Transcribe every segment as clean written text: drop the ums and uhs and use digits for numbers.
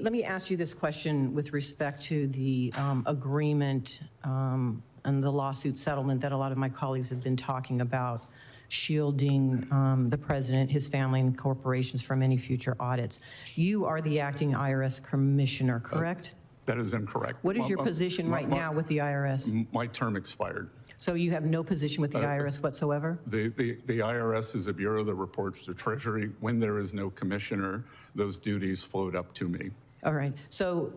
Let me ask you this question with respect to the agreement and the lawsuit settlement that a lot of my colleagues have been talking about, shielding the president, his family, and corporations from any future audits. You are the acting IRS commissioner, correct? That is incorrect. What is your position right now with the IRS? My term expired. So you have no position with the IRS whatsoever? The IRS is a bureau that reports to Treasury. When there is no commissioner, those duties float up to me. All right. So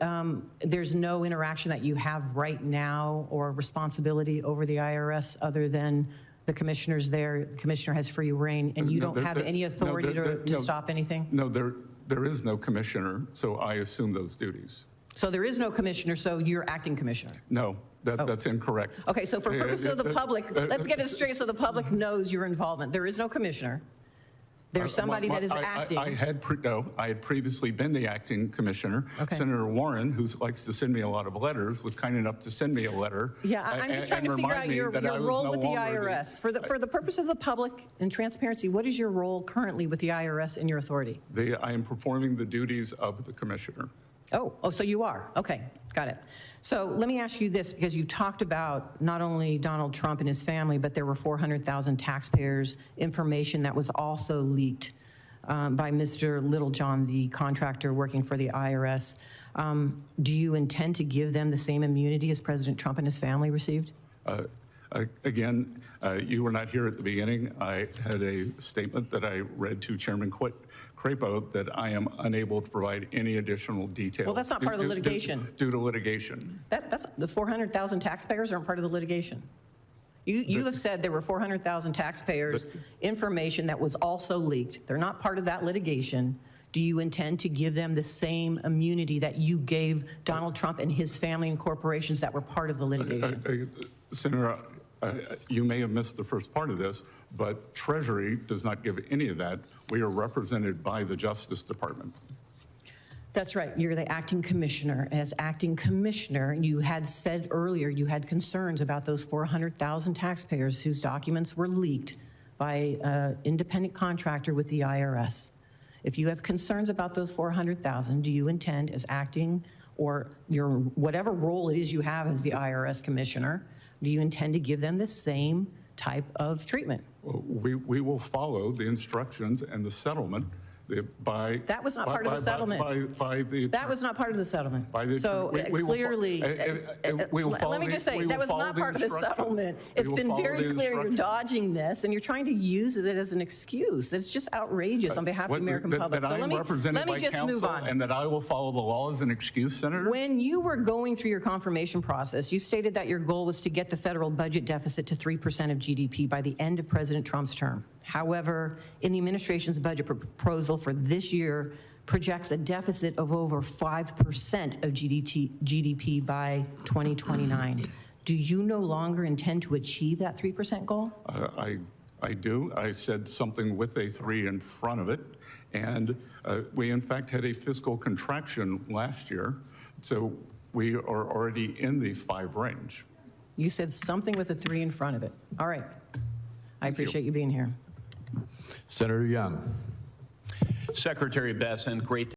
there's no interaction that you have right now or responsibility over the IRS other than the commissioner's there, the commissioner has free reign, and you don't have any authority to stop anything? No, there is no commissioner, so I assume those duties. So there is no commissioner, so you're acting commissioner? No, that's incorrect. Okay, so for purposes of the public, let's get it straight so the public knows your involvement. There is no commissioner. There's somebody that is acting. I had previously been the acting commissioner. Okay. Senator Warren, who likes to send me a lot of letters, was kind enough to send me a letter. Yeah, I'm just trying to figure out your role with the IRS. For the purpose of the public and transparency, what is your role currently with the IRS and your authority? I am performing the duties of the commissioner. Oh, so you are. Okay, got it. So let me ask you this, because you talked about not only Donald Trump and his family, but there were 400,000 taxpayers' information that was also leaked by Mr. Littlejohn, the contractor working for the IRS. Do you intend to give them the same immunity as President Trump and his family received? Again, you were not here at the beginning. I had a statement that I read to Chairman Crapo that I am unable to provide any additional details. Well, that's not part of the litigation. Due to litigation. That's the 400,000 taxpayers aren't part of the litigation. You have said there were 400,000 taxpayers' information that was also leaked. They're not part of that litigation. Do you intend to give them the same immunity that you gave Donald Trump and his family and corporations that were part of the litigation? Senator, you may have missed the first part of this, but Treasury does not give any of that. We are represented by the Justice Department. That's right. You're the acting commissioner. As acting commissioner, you had said earlier you had concerns about those 400,000 taxpayers whose documents were leaked by an independent contractor with the IRS. If you have concerns about those 400,000, do you intend, as acting or your whatever role it is you have as the IRS commissioner, do you intend to give them the same type of treatment? Well, we will follow the instructions and the settlement that was not part of the settlement. That was not part of the settlement. So clearly, let me just say, that was not part of the settlement. It's been very clear you're dodging this, and you're trying to use it as an excuse. It's just outrageous on behalf of the American public. So let me just move on. And that I will follow the law as an excuse, Senator? When you were going through your confirmation process, you stated that your goal was to get the federal budget deficit to 3% of GDP by the end of President Trump's term. However, in the administration's budget proposal for this year projects a deficit of over 5% of GDP by 2029. Do you no longer intend to achieve that 3% goal? I do. I said something with a 3 in front of it. And we, in fact, had a fiscal contraction last year. So we are already in the 5 range. You said something with a 3 in front of it. All right. I appreciate you being here. Senator Young. Secretary Bessent, great